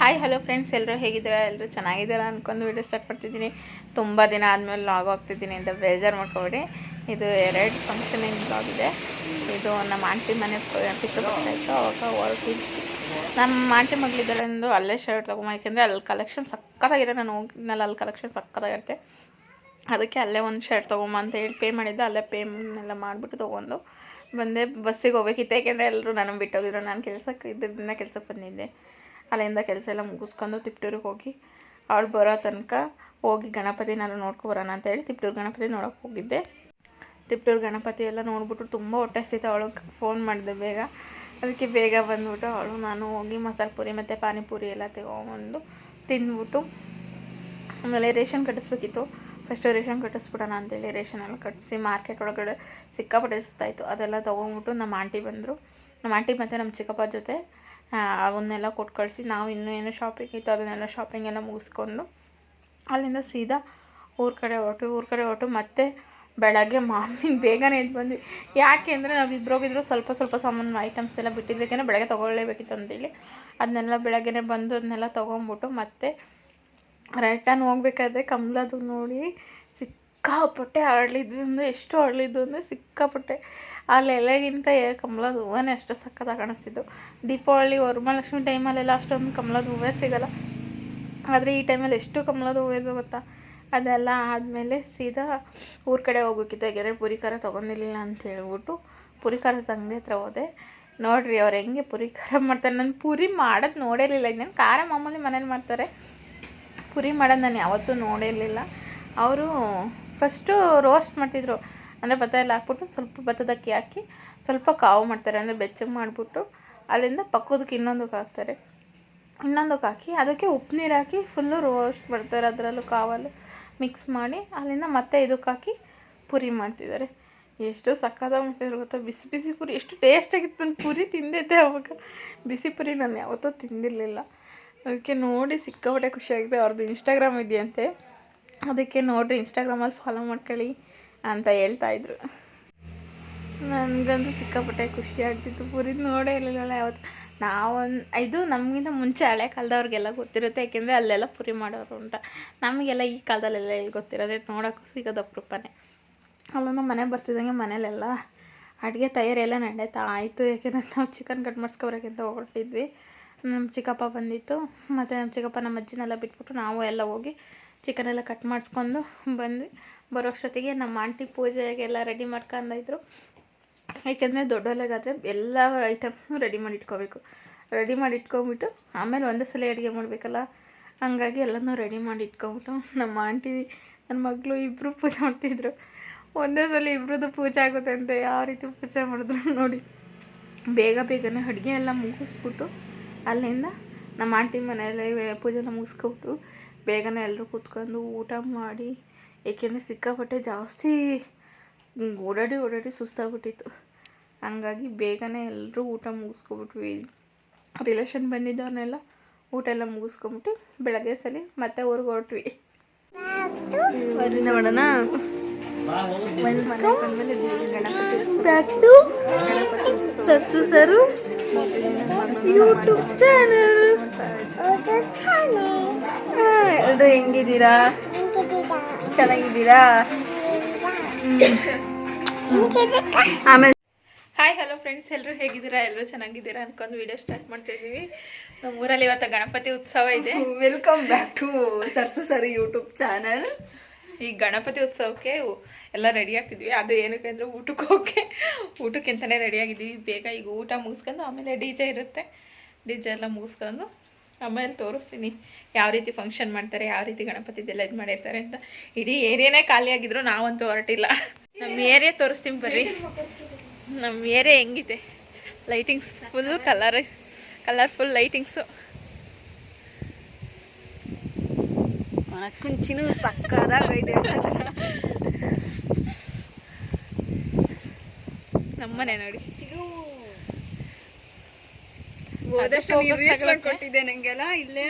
Hi hello friends, ಎಲ್ಲರೂ ಹೇಗಿದ್ದೀರಾ? ಎಲ್ಲರೂ ಚೆನ್ನಾಗಿದ್ದೀರಾ ಅಂದ್ಕೊಂಡು ವೀಡಿಯೋ ಸ್ಟಾರ್ಟ್ ಮಾಡ್ತಿದ್ದೀನಿ. ತುಂಬ ದಿನ ಆದಮೇಲೆ ಲಾಗ್ ಆಗ್ತಿದ್ದೀನಿ ಅಂತ ಬೇಜಾರು ಮಾಡ್ಕೊಬೇಡಿ. ಇದು 2 ಫಂಕ್ಷನಿನ ಲಾಗ್ ಇದೆ. ಇದು ನಮ್ಮ ಆಂಟಿ ಮನೆ ಪಿತೃಪಕ್ಷ ಆಯಿತು, ಅವಾಗ ಹೊರಟಿದ್ವಿ. ನಮ್ಮ ಆಂಟಿ ಮಗಳಿದ್ದಾಳೆಂದು ಅಲ್ಲೇ ಶರ್ಟ್ ತೊಗೊಂಬ, ಯಾಕೆಂದರೆ ಅಲ್ಲಿ ಕಲೆಕ್ಷನ್ ಸಕ್ಕತ್ತಾಗಿದೆ. ನಾನು ಹೋಗಿದ್ನಲ್ಲ, ಅಲ್ಲಿ ಕಲೆಕ್ಷನ್ ಸಕ್ಕತ್ತಾಗಿರುತ್ತೆ. ಅದಕ್ಕೆ ಅಲ್ಲೇ ಒಂದು ಶರ್ಟ್ ತೊಗೊಂಬ ಅಂತ ಹೇಳಿ ಪೇ ಮಾಡಿದ್ದೆ. ಅಲ್ಲೇ ಪೇಮೆಂಟ್ನೆಲ್ಲ ಮಾಡಿಬಿಟ್ಟು ತೊಗೊಂಡು ಬಂದೆ. ಬಸ್ಸಿಗೆ ಹೋಗ್ಬೇಕಿತ್ತು, ಯಾಕೆಂದರೆ ಎಲ್ಲರೂ ನನಗೆ ಬಿಟ್ಟೋಗಿದ್ರು. ನಾನು ಕೆಲಸಕ್ಕೆ ಇದ್ದನ್ನ ಕೆಲಸಕ್ಕೆ ಬಂದಿದ್ದೆ. ಅಲ್ಲಿಂದ ಕೆಲಸ ಎಲ್ಲ ಮುಗಿಸ್ಕೊಂಡು ತಿಪ್ಟೂರಿಗೆ ಹೋಗಿ ಅವಳು ಬರೋ ತನಕ ಹೋಗಿ ಗಣಪತಿ ನಾನು ನೋಡ್ಕೊಬರೋಣ ಅಂತೇಳಿ ತಿಪ್ಟೂರು ಗಣಪತಿ ನೋಡೋಕೆ ಹೋಗಿದ್ದೆ. ತಿಪ್ಟೂರು ಗಣಪತಿ ಎಲ್ಲ ನೋಡ್ಬಿಟ್ಟು ತುಂಬ ಹೊಟ್ಟೆ ಹಸಿತು. ಅವಳಿಗೆ ಫೋನ್ ಮಾಡಿದೆ ಬೇಗ, ಅದಕ್ಕೆ ಬೇಗ ಬಂದ್ಬಿಟ್ಟು ಅವಳು ನಾನು ಹೋಗಿ ಮಸಾಲೆ ಪೂರಿ ಮತ್ತು ಪಾನಿಪುರಿ ಎಲ್ಲ ತಗೊಂಡು ತಿಂದ್ಬಿಟ್ಟು ಆಮೇಲೆ ರೇಷನ್ ಕಟ್ಟಿಸ್ಬೇಕಿತ್ತು. ಫಸ್ಟು ರೇಷನ್ ಕಟ್ಟಿಸ್ಬಿಡೋಣ ಅಂತೇಳಿ ರೇಷನ್ ಎಲ್ಲ ಕಟ್ಟಿಸಿ ಮಾರ್ಕೆಟ್ ಒಳಗಡೆ ಸಿಕ್ಕಾಪಟ್ಟೆ ಸುಸ್ತಾಯಿತು. ಅದೆಲ್ಲ ತೊಗೊಂಡ್ಬಿಟ್ಟು ನಮ್ಮ ಆಂಟಿ ಬಂದರು. ನಮ್ಮ ಆಂಟಿ ಮತ್ತು ನಮ್ಮ ಚಿಕ್ಕಪ್ಪ ಜೊತೆ ಅವನ್ನೆಲ್ಲ ಕೊಟ್ಟು ಕಳಿಸಿ ನಾವು ಇನ್ನೂ ಏನೋ ಶಾಪಿಂಗ್ ಇತ್ತು ಅದನ್ನೆಲ್ಲ ಶಾಪಿಂಗ್ ಎಲ್ಲ ಮುಗಿಸ್ಕೊಂಡು ಅಲ್ಲಿಂದ ಸೀದಾ ಊರ ಕಡೆ ಹೊರಟು ಮತ್ತೆ ಬೆಳಗ್ಗೆ ಮಾರ್ನಿಂಗ್ ಬೇಗನೆ ಎದ್ದು ಬಂದ್ವಿ. ಯಾಕೆ ಅಂದರೆ ನಾವು ಇಬ್ಬರೋಗಿದ್ರು ಸ್ವಲ್ಪ ಸಾಮಾನು ಐಟಮ್ಸ್ ಎಲ್ಲ ಬಿಟ್ಟಿದ್ವಿ, ಯಾಕೆಂದರೆ ಬೆಳಗ್ಗೆ ತೊಗೊಳ್ಳೇಬೇಕಿತ್ತು ಅಂತೇಳಿ ಅದನ್ನೆಲ್ಲ ಬೆಳಗ್ಗೆನೇ ಬಂದು ಅದನ್ನೆಲ್ಲ ತೊಗೊಂಬಿಟ್ಟು ಮತ್ತೆ ರಿಟರ್ನ್ ಹೋಗ್ಬೇಕಾದ್ರೆ ಕಮಲದು ನೋಡಿ ಸಿಕ್ಕಾಪಟ್ಟೆ ಅರಳಿದ್ವಿ. ಅಂದರೆ ಎಷ್ಟು ಅರಳಿದ್ವು ಅಂದರೆ ಸಿಕ್ಕಾಪಟ್ಟೆ. ಅಲ್ಲಿ ಎಲೆಗಿಂತ ಕಮಲದ ಹೂವೇ ಅಷ್ಟು ಸಕ್ಕತ್ತಾಗಿ ಕಾಣಿಸ್ತಿದ್ದು. ದೀಪಾವಳಿ ವರಮಹಾಲಕ್ಷ್ಮಿ ಟೈಮಲ್ಲೆಲ್ಲ ಅಷ್ಟೊಂದು ಕಮಲದ ಹೂವೇ ಸಿಗೋಲ್ಲ, ಆದರೆ ಈ ಟೈಮಲ್ಲಿ ಎಷ್ಟು ಕಮಲದ ಹೂವಿದೆ ಗೊತ್ತಾ. ಅದೆಲ್ಲ ಆದಮೇಲೆ ಸೀದಾ ಊರ ಕಡೆ ಹೋಗ್ಬೇಕಿತ್ತು, ಯಾಕೆಂದರೆ ಪುರಿ ಖಾರ ತೊಗೊಂಡಿರಲಿಲ್ಲ ಅಂತ ಹೇಳ್ಬಿಟ್ಟು ಪುರಿ ಖಾರದ ಅಂಗಡಿ ಹತ್ರ ಹೋದೆ. ನೋಡಿರಿ ಅವ್ರು ಹೆಂಗೆ ಪುರಿ ಖಾರ ಮಾಡ್ತಾರೆ. ನಾನು ಪುರಿ ಮಾಡೋದು ನೋಡಿರಲಿಲ್ಲ. ಇನ್ನೇನು ಖಾರ ಮಾಮೂಲಿ ಮನೇಲಿ ಮಾಡ್ತಾರೆ, ಪುರಿ ಮಾಡೋದು ನಾನು ಯಾವತ್ತೂ ನೋಡಿರಲಿಲ್ಲ. ಅವರು ಫಸ್ಟು ರೋಸ್ಟ್ ಮಾಡ್ತಿದ್ರು, ಅಂದರೆ ಭತ್ತ ಎಲ್ಲ ಹಾಕ್ಬಿಟ್ಟು ಸ್ವಲ್ಪ ಭತ್ತದ ಅಕ್ಕಿ ಹಾಕಿ ಸ್ವಲ್ಪ ಕಾವು ಮಾಡ್ತಾರೆ, ಅಂದರೆ ಬೆಚ್ಚಗೆ ಮಾಡಿಬಿಟ್ಟು ಅಲ್ಲಿಂದ ಪಕ್ಕದಕ್ಕೆ ಇನ್ನೊಂದಕ್ಕೆ ಹಾಕ್ತಾರೆ. ಇನ್ನೊಂದಕ್ಕೆ ಹಾಕಿ ಅದಕ್ಕೆ ಉಪ್ಪು ನೀರು ಹಾಕಿ ಫುಲ್ಲು ರೋಸ್ಟ್ ಮಾಡ್ತಾರೆ. ಅದರಲ್ಲೂ ಕಾವಲು ಮಿಕ್ಸ್ ಮಾಡಿ ಅಲ್ಲಿಂದ ಮತ್ತೆ ಇದಕ್ಕೆ ಹಾಕಿ ಪುರಿ ಮಾಡ್ತಿದ್ದಾರೆ. ಎಷ್ಟು ಸಕ್ಕತ್ತಾಗಿ ಮಾಡ್ತಿದ್ರು ಗೊತ್ತಾ. ಬಿಸಿ ಬಿಸಿ ಪುರಿ ಎಷ್ಟು ಟೇಸ್ಟಾಗಿತ್ತು. ನಾನು ಪುರಿ ತಿಂದಿದ್ದೆ ಅವಾಗ, ಬಿಸಿ ಪುರಿ ನಾನು ಯಾವತ್ತೂ ತಿಂದಿರಲಿಲ್ಲ. ಅದಕ್ಕೆ ನೋಡಿ ಸಿಕ್ಕಾಪಟ್ಟೆ ಖುಷಿಯಾಗಿದೆ. ಅವ್ರದ್ದು ಇನ್ಸ್ಟಾಗ್ರಾಮ್ ಇದೆಯಂತೆ, ಅದಕ್ಕೆ ನೋಡಿರಿ ಇನ್ಸ್ಟಾಗ್ರಾಮಲ್ಲಿ ಫಾಲೋ ಮಾಡ್ಕೊಳ್ಳಿ ಅಂತ ಹೇಳ್ತಾಯಿದ್ರು. ನನಗಂತೂ ಸಿಕ್ಕಾಪಟ್ಟೆ ಖುಷಿ ಆಗ್ತಿತ್ತು. ಪುರಿ ನೋಡೇ ಇರಲಿಲ್ಲ ಯಾವತ್ತು. ಇದು ನಮಗಿಂತ ಮುಂಚೆ ಹಳೆ ಕಾಲದವ್ರಿಗೆಲ್ಲ ಗೊತ್ತಿರುತ್ತೆ, ಯಾಕೆಂದರೆ ಅಲ್ಲೆಲ್ಲ ಪುರಿ ಮಾಡೋರು ಅಂತ. ನಮಗೆಲ್ಲ ಈ ಕಾಲದಲ್ಲೆಲ್ಲ ಎಲ್ಲಿ ಗೊತ್ತಿರೋದೆ, ನೋಡೋಕ್ಕೂ ಸಿಗೋದು ಅಪರೂಪನೇ. ಅಲ್ಲಿಂದ ಮನೆಗೆ ಬರ್ತಿದ್ದಂಗೆ ಮನೇಲೆಲ್ಲ ಅಡುಗೆ ತಯಾರಿ ಎಲ್ಲ ನಡೀತಾ ಆಯಿತು, ಯಾಕೆಂದರೆ ನಾವು ಚಿಕನ್ ಕಟ್ ಮಾಡಿಸ್ಕೊಬರೋಕೆ ಅಂತ ಹೊರಟಿದ್ವಿ. ನಮ್ಮ ಚಿಕ್ಕಪ್ಪ ಬಂದಿತ್ತು, ಮತ್ತು ನಮ್ಮ ಚಿಕ್ಕಪ್ಪ ನಮ್ಮ ಅಜ್ಜಿನೆಲ್ಲ ಬಿಟ್ಬಿಟ್ಟು ನಾವು ಎಲ್ಲ ಹೋಗಿ ಚಿಕನೆಲ್ಲ ಕಟ್ ಮಾಡಿಸ್ಕೊಂಡು ಬಂದ್ವಿ. ಬರೋಷ್ಟೊತ್ತಿಗೆ ನಮ್ಮ ಆಂಟಿ ಪೂಜೆಗೆಲ್ಲ ರೆಡಿ ಮಾಡ್ಕೊಂಡಿದ್ರು, ಏಕೆಂದರೆ ದೊಡ್ಡೊಲೆಗಾದರೆ ಎಲ್ಲ ಐಟಮ್ಸು ರೆಡಿ ಮಾಡಿ ಇಟ್ಕೊಬಿಟ್ಟು ಆಮೇಲೆ ಒಂದೇ ಸಲ ಅಡುಗೆ ಮಾಡಬೇಕಲ್ಲ, ಹಂಗಾಗಿ ಎಲ್ಲನೂ ರೆಡಿ ಮಾಡಿ ಇಟ್ಕೊಬಿಟ್ಟು ನಮ್ಮ ಆಂಟಿ ನನ್ನ ಮಗಳು ಇಬ್ಬರು ಪೂಜೆ ಮಾಡ್ತಿದ್ರು. ಒಂದೇ ಸಲ ಇಬ್ಬರದ್ದು ಪೂಜೆ ಆಗುತ್ತೆ ಅಂತ ಯಾವ ರೀತಿ ಪೂಜೆ ಮಾಡಿದ್ರು ನೋಡಿ. ಬೇಗನೆ ಅಡುಗೆ ಎಲ್ಲ ಮುಗಿಸ್ಬಿಟ್ಟು ಅಲ್ಲಿಂದ ನಮ್ಮ ಆಂಟಿ ಮನೆಯಲ್ಲೇ ಪೂಜೆನ ಮುಗಿಸ್ಕೊಬಿಟ್ಟು ಬೇಗನೆ ಎಲ್ಲರೂ ಕೂತ್ಕೊಂಡು ಊಟ ಮಾಡಿ, ಏಕೆಂದರೆ ಸಿಕ್ಕಾಪಟ್ಟೆ ಜಾಸ್ತಿ ಓಡಾಡಿ ಸುಸ್ತಾಗ್ಬಿಟ್ಟಿತ್ತು. ಹಂಗಾಗಿ ಬೇಗನೆ ಎಲ್ಲರೂ ಊಟ ಮುಗಿಸ್ಕೊಬಿಟ್ವಿ. ರಿಲೇಷನ್ ಬಂದಿದ್ದವ್ರನ್ನೆಲ್ಲ ಊಟ ಎಲ್ಲ ಮುಗಿಸ್ಕೊಂಬಿಟ್ಟು ಬೆಳಗ್ಗೆ ಸಲ ಮತ್ತೆ ಊರಿಗೆ ಹೊರಟ್ವಿ. ಮಾಡೋಣ ಬಂದಮೇಲೆ ಗಣಪತಿ ಸರ್ಸು ಸರು ಯೂಟ್ಯೂಬ್ ಚಾನಲ್. ಎಲ್ಲರೂ ಹೆಂಗಿದ್ದೀರಾ? ಚೆನ್ನಾಗಿದ್ದೀರಾ? ಆಮೇಲೆ ಹಾಯ್ ಹಲೋ ಫ್ರೆಂಡ್ಸ್, ಎಲ್ಲರೂ ಹೇಗಿದ್ದೀರಾ? ಎಲ್ಲರೂ ಚೆನ್ನಾಗಿದ್ದೀರಾ ಅಂದ್ಕೊಂಡು ವಿಡಿಯೋ ಸ್ಟಾರ್ಟ್ ಮಾಡ್ತಾಯಿದ್ದೀವಿ. ನಮ್ಮ ಊರಲ್ಲಿ ಇವತ್ತು ಗಣಪತಿ ಉತ್ಸವ ಇದೆ. ವೆಲ್ಕಮ್ ಬ್ಯಾಕ್ ಟು ಸರ್ಸು ಸರಿ ಯೂಟ್ಯೂಬ್ ಚಾನಲ್. ಈ ಗಣಪತಿ ಉತ್ಸವಕ್ಕೆ ಎಲ್ಲ ರೆಡಿ ಆಗ್ತಿದ್ವಿ. ಅದು ಏನಕ್ಕೆ ಅಂದರೆ ಊಟಕ್ಕೆ ಅಂತಲೇ ರೆಡಿ ಆಗಿದ್ದೀವಿ. ಬೇಗ ಈಗ ಊಟ ಮುಗಿಸ್ಕೊಂಡು ಆಮೇಲೆ ಡಿ ಜೆ ಇರುತ್ತೆ, ಡಿ ಜೆ ಎಲ್ಲ ಮುಗಿಸ್ಕೊಂಡು ಆಮೇಲೆ ತೋರಿಸ್ತೀನಿ ಯಾವ ರೀತಿ ಫಂಕ್ಷನ್ ಮಾಡ್ತಾರೆ, ಯಾವ ರೀತಿ ಗಣಪತಿದೆಲ್ಲ ಇದು ಮಾಡಿರ್ತಾರೆ ಅಂತ. ಇಡೀ ಏರಿಯಾನೇ ಖಾಲಿ ಆಗಿದ್ರು ನಾವಂತೂ ಹೊರಟಿಲ್ಲ. ನಮ್ಮ ಏರಿಯಾ ತೋರಿಸ್ತೀನಿ ಬರ್ರಿ. ನಮ್ಮ ಏರಿಯಾ ಹೆಂಗಿದೆ, ಲೈಟಿಂಗ್ಸ್ ಫುಲ್ ಕಲರ್ಫುಲ್ ಲೈಟಿಂಗ್ಸು. ಕುಂಚಿನೂ ಸಕ್ಕದಾಗೈತೆ. ನಮ್ಮನೆ ನೋಡಿ, ಕೊಟ್ಟಿದ್ದೆ ನಂಗೆಲ್ಲ ಇಲ್ಲೇ.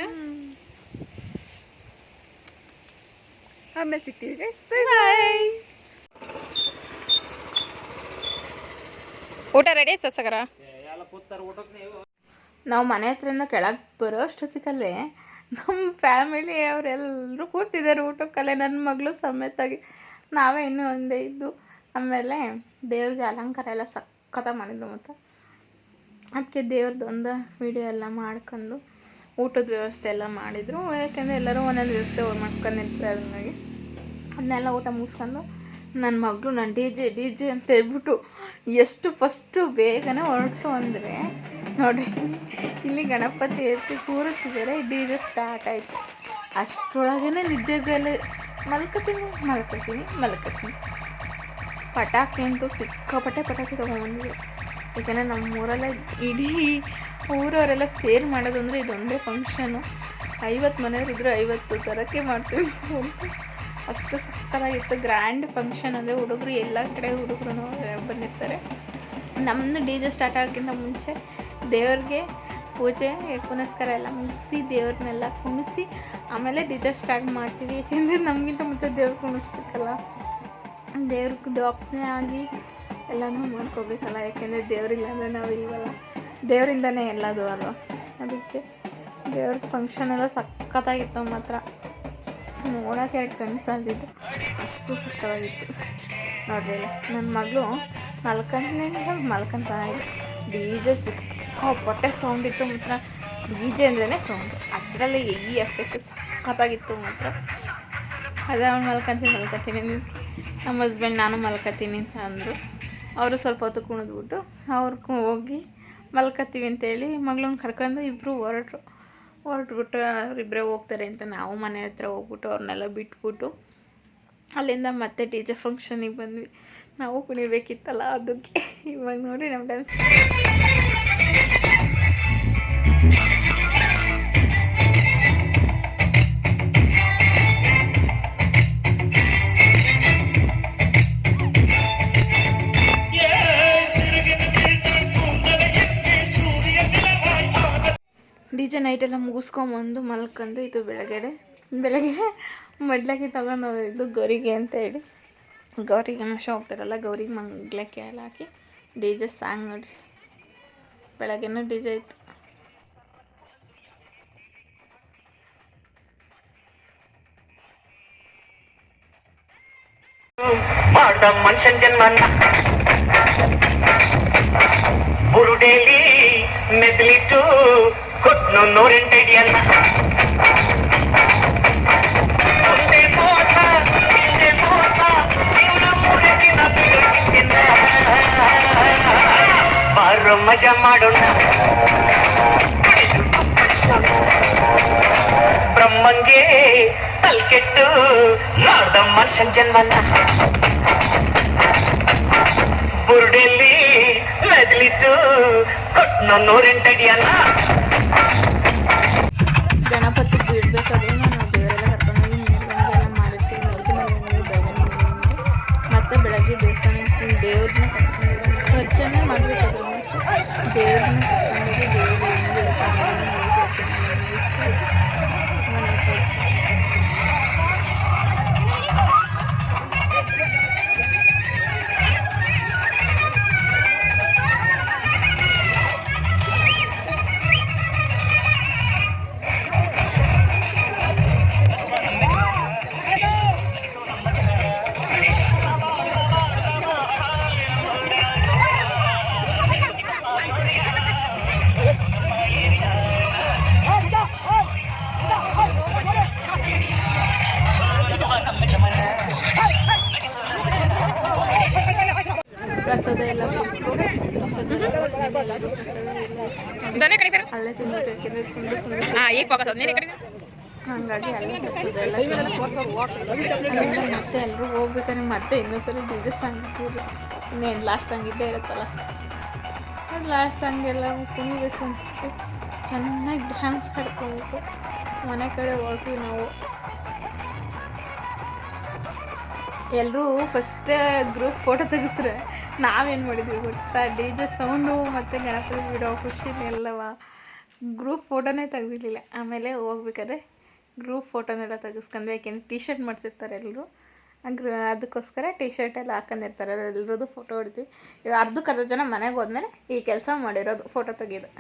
ಆಮೇಲೆ ಸಿಗ್ತೀವಿ. ಊಟ ರೆಡಿ ಸಸಗರ. ನಾವು ಮನೆ ಹತ್ರದಿಂದ ಕೆಳಗೆ ಬರೋ ಅಷ್ಟೊತ್ತಿಗಲ್ಲೇ ನಮ್ಮ ಫ್ಯಾಮಿಲಿ ಅವರೆಲ್ಲರೂ ಕೂತಿದ್ದಾರೆ ಊಟಕ್ಕಲ್ಲೇ, ನನ್ನ ಮಗಳು ಸಮೇತಾಗಿ. ನಾವೇ ಇನ್ನೂ ಒಂದೇ ಇದ್ದು. ಆಮೇಲೆ ದೇವ್ರಿಗೆ ಅಲಂಕಾರ ಎಲ್ಲ ಸಖತ್ತಾಗಿ ಮಾಡಿದ್ರು. ಮತ್ತು ಅದಕ್ಕೆ ದೇವ್ರದ್ದು ಒಂದು ವೀಡಿಯೋ ಎಲ್ಲ ಮಾಡ್ಕೊಂಡು ಊಟದ ವ್ಯವಸ್ಥೆ ಎಲ್ಲ ಮಾಡಿದರು. ಯಾಕೆಂದರೆ ಎಲ್ಲರೂ ಒಂದೊಂದು ವ್ಯವಸ್ಥೆ ಮಾಡ್ಕೊಂಡಿರ್ತಾರೆ. ಅದನ್ನಾಗಿ ಅದನ್ನೆಲ್ಲ ಊಟ ಮುಗಿಸ್ಕೊಂಡು ನನ್ನ ಮಗಳು ನಾನು ಡಿ ಜೆ ಅಂತ ಹೇಳ್ಬಿಟ್ಟು ಎಷ್ಟು ಫಸ್ಟು ಬೇಗನೆ ಹೊರಟು ಅಂದರೆ ನೋಡಿರಿ, ಇಲ್ಲಿ ಗಣಪತಿ ಎತ್ತಿ ಕೂರಿಸಿದರೆ ಡಿ ಜೆ ಸ್ಟಾರ್ಟ್ ಆಯಿತು. ಅಷ್ಟರೊಳಗೇ ನಿದ್ದೆಗೆಲ್ಲ ಮಲ್ಕೋತೀನಿ. ಪಟಾಕಿ ಅಂತೂ ಸಿಕ್ಕಾಪಟ್ಟೆ ಪಟಾಕಿ ತೊಗೊಂಬಂದಿದ್ರು. ಯಾಕೆಂದರೆ ನಮ್ಮೂರಲ್ಲೇ ಇಡೀ ಊರವರೆಲ್ಲ ಸೇರಿ ಮಾಡೋದು ಅಂದರೆ ಇದೊಂದೇ ಫಂಕ್ಷನು. 50 ಮನೆಯವರಿದ್ರೆ 50 ಥರಕ್ಕೆ ಮಾಡ್ತೀವಿ ಅಂತ ಅಷ್ಟು ಸಕ್ಕತ್ತಾಗಿತ್ತು. ಗ್ರ್ಯಾಂಡ್ ಫಂಕ್ಷನ್ ಅಂದರೆ ಹುಡುಗರು ಎಲ್ಲ ಕಡೆ ಹುಡುಗರು ಬಂದಿರ್ತಾರೆ. ನಮ್ಮದು ಡಿ ಜೆ ಸ್ಟಾರ್ಟ್ ಆಗೋಕ್ಕಿಂತ ಮುಂಚೆ ದೇವ್ರಿಗೆ ಪೂಜೆ ಪುನಸ್ಕಾರ ಎಲ್ಲ ಮುಗಿಸಿ ದೇವ್ರನ್ನೆಲ್ಲ ಕುಣಿಸಿ ಆಮೇಲೆ ಡಿ ಜೆ ಸ್ಟಾರ್ಟ್ ಮಾಡ್ತೀವಿ. ಯಾಕೆಂದರೆ ನಮಗಿಂತ ಮುಂಚೆ ದೇವ್ರು ಕುಣಿಸ್ಬೇಕಲ್ಲ, ದೇವ್ರಿಗೆ ಅಪ್ಪನೆ ಆಗಿ ಎಲ್ಲನೂ ಮಾಡ್ಕೋಬೇಕಲ್ಲ. ಯಾಕೆಂದರೆ ದೇವ್ರಿಲ್ಲ ಅಂದರೆ ನಾವಿಲ್ವಲ್ಲ, ದೇವರಿಂದನೇ ಎಲ್ಲದು ಅಲ್ವ. ಅದಕ್ಕೆ ದೇವ್ರದ್ದು ಫಂಕ್ಷನ್ ಎಲ್ಲ ಸಖತ್ತಾಗಿತ್ತು. ಮಾತ್ರ ನೋಡೋಕೆ 2 ಕಣ್ಣು ಸಾಲ್ದಿದ್ದು, ಅಷ್ಟು ಸಕ್ಕತ್ತಾಗಿತ್ತು ನೋಡ್ರಿ. ನನ್ನ ಮಗಳು ಮಲ್ಕೊಂತಾನೆ ಡಿ ಜೆ ಸಿಕ್ಕಾಪಟ್ಟೆ ಸೌಂಡ್ ಇತ್ತು. ಮಾತ್ರ ಡಿ ಜೆ ಅಂದ್ರೇ ಸೌಂಡು, ಅದರಲ್ಲಿ ಈ ಎಫೆಕ್ಟ್ ಸಖತ್ತಾಗಿತ್ತು. ಮಾತ್ರ ಅದೇ ಅವ್ನು ಮಲ್ಕೊತೀನಿ ನಮ್ಮ ಹಸ್ಬೆಂಡ್ ನಾನು ಮಲ್ಕೊತೀನಿ ಅಂತ ಅಂದರು. ಅವರು ಸ್ವಲ್ಪ ಹೊತ್ತು ಕುಣಿದ್ಬಿಟ್ಟು ಅವ್ರಿಗೆ ಹೋಗಿ ಮಲ್ಕೊತೀವಿ ಅಂತೇಳಿ ಮಗಳನ್ನ ಕರ್ಕೊಂಡು ಇಬ್ಬರು ಹೊರಟ್ಬಿಟ್ಟು ಅವರಿಬ್ಬರೇ ಹೋಗ್ತಾರೆ ಅಂತ ನಾವು ಮನೆ ಹತ್ರ ಹೋಗ್ಬಿಟ್ಟು ಅವ್ರನ್ನೆಲ್ಲ ಬಿಟ್ಬಿಟ್ಟು ಅಲ್ಲಿಂದ ಮತ್ತೆ ಡಿ ಜೆ ಫಂಕ್ಷನಿಗೆ ಬಂದ್ವಿ. ನಾವು ಕುಣಿಬೇಕಿತ್ತಲ್ಲ, ಅದಕ್ಕೆ ಇವಾಗ ನೋಡಿ ನಮ್ಮ ಡ್ಯಾನ್ಸ್. ಡಿ ಜೆ ನೈಟೆಲ್ಲ ಮುಗಿಸ್ಕೊಂಬಂದು ಮಲ್ಕೊಂಡು ಇದು ಬೆಳಗ್ಗೆ ಮಡ್ಲಕ್ಕಿ ತೊಗೊಂಡು ಹೋಗಿದ್ದು ಗೌರಿಗೆ ಅಂತ ಹೇಳಿ. ಗೌರಿಗೆ ಗಣೇಶ ಹೋಗ್ತಾರಲ್ಲ, ಗೌರಿಗೆ ಮಂಗ್ಲಕ್ಕಿ ಎಲ್ಲ ಹಾಕಿ ಡಿ ಜೆ ಸಾಂಗ್ ನೋಡಿರಿ. ಬೆಳಗ್ಗೆನೂ ಡಿ ಜೆ ಇತ್ತು. ಮಾಡ್ದ ಮನುಷ್ಯನ್ ಜನ್ಮನ ಬುರುಡೇಲಿ ಮೆದ್ಲಿಟ್ಟು ಕೊಟ್ನು 108 ಅಡಿಯನ್ನ. ಮುಂದೆ ಮೋಸ ಹಿಂದೆ ಮೋಸ ಜೀವನ 3 ದಿನ ಬಿಡುತ್ತಿದ್ದ. ಬಾರೋ ಮಜಾ ಮಾಡೋಣ, ಬ್ರಹ್ಮಂಗೆ ತಲ್ಕೆಟ್ಟು ಮಾಡ್ದ ಮನುಷ್ಯನ್ ಜನ್ಮನ ಬುರುಡೆಲ್ಲಿ ಮೆದ್ಲಿಟ್ಟು ಕೊಟ್ನು 108 ಅಡಿಯನ್ನ. ಗಣಪತಿ ಬಿಡಬೇಕಾದ್ರೆ ನಾವು ದೇವರೆಲ್ಲ ಕರ್ಕೊಂಡೋಗಿ ಮೆರವಣಿಗೆ ಎಲ್ಲ ಮಾಡಿರ್ತೀವಿ. ನೈಟಿನಲ್ಲಿ ಬೆಳಗ್ಗೆ ಮತ್ತು ಬೆಳಗ್ಗೆ ದೇವಸ್ಥಾನಕ್ಕೆ ದೇವ್ರನ್ನ ಕರ್ಕೊಂಡು ಖರ್ಚನ್ನೇ ಮಾಡಬೇಕಾದ್ರೂ ಅಷ್ಟೇ ದೇವ್ರನ್ನ ಕರ್ಕೊಂಡೋಗಿ ದೇವರು ಹೆಂಗಿರುತ್ತೆ ಮುಗಿಸ್ಕೊಂಡು ಮನೆಗೆ ಹೋಗ್ತೀವಿ. ಪ್ರಸಾದ ಎಲ್ಲ ಕೊಟ್ಟರು. ಅಲ್ಲೇ ತಿಂದ್ಬಿಟ್ಟು ಯಾಕೆಂದರೆ ಹಾಗಾಗಿ ಅಲ್ಲೇ ಪ್ರಸಾದ ಎಲ್ಲ ಮತ್ತೆ ಎಲ್ಲರೂ ಹೋಗ್ಬೇಕಾದ್ರೆ ಮತ್ತೆ ಇನ್ನೊಂದ್ಸಲ ಡಿ ಜೆ ಸಾಂಗ್ ಇಟ್ಟಿದ್ರು. ಇನ್ನೇನು ಲಾಸ್ಟ್ ಸಾಂಗ್ ಇದ್ದೇ ಇರುತ್ತಲ್ಲ, ಲಾಸ್ಟ್ ಸಾಂಗೆಲ್ಲ ಕುಣಿಬೇಕು ಅಂತ ಚೆನ್ನಾಗಿ ಡ್ಯಾನ್ಸ್ ಆಡ್ಕೊಬೇಕು. ಮನೆ ಕಡೆ ಹೊರಟ್ವಿ ನಾವು. ಎಲ್ಲರೂ ಫಸ್ಟೇ ಗ್ರೂಪ್ ಫೋಟೋ ತೆಗಿಸ್ತಾರೆ. ನಾವೇನು ಮಾಡಿದ್ವಿ ಗೊತ್ತಾ, ಡಿ ಜೆ ಸೌಂಡು ಮತ್ತು ಗಣಪತಿ ಬಿಡೋ ಖುಷಿನೆಲ್ಲವ ಗ್ರೂಪ್ ಫೋಟೋನೇ ತೆಗ್ದಿರಲಿಲ್ಲ. ಆಮೇಲೆ ಹೋಗ್ಬೇಕಾದ್ರೆ ಗ್ರೂಪ್ ಫೋಟೋನೆಲ್ಲ ತೆಗಿಸ್ಕೊಂಡ್ವಿ. ಯಾಕೆಂದರೆ ಟಿ ಶರ್ಟ್ ಮಾಡಿಸಿರ್ತಾರೆ ಎಲ್ಲರೂ, ಅದಕ್ಕೋಸ್ಕರ ಟಿ ಶರ್ಟ್ ಎಲ್ಲ ಹಾಕೊಂಡಿರ್ತಾರೆ. ಎಲ್ಲರದ್ದು ಫೋಟೋ ಹೊಡಿತೀವಿ. ಈಗ ಅರ್ಧ ಜನ ಮನೆಗೆ ಹೋದ್ಮೇಲೆ ಈ ಕೆಲಸ ಮಾಡಿರೋದು ಫೋಟೋ ತೆಗೆಯೋದು.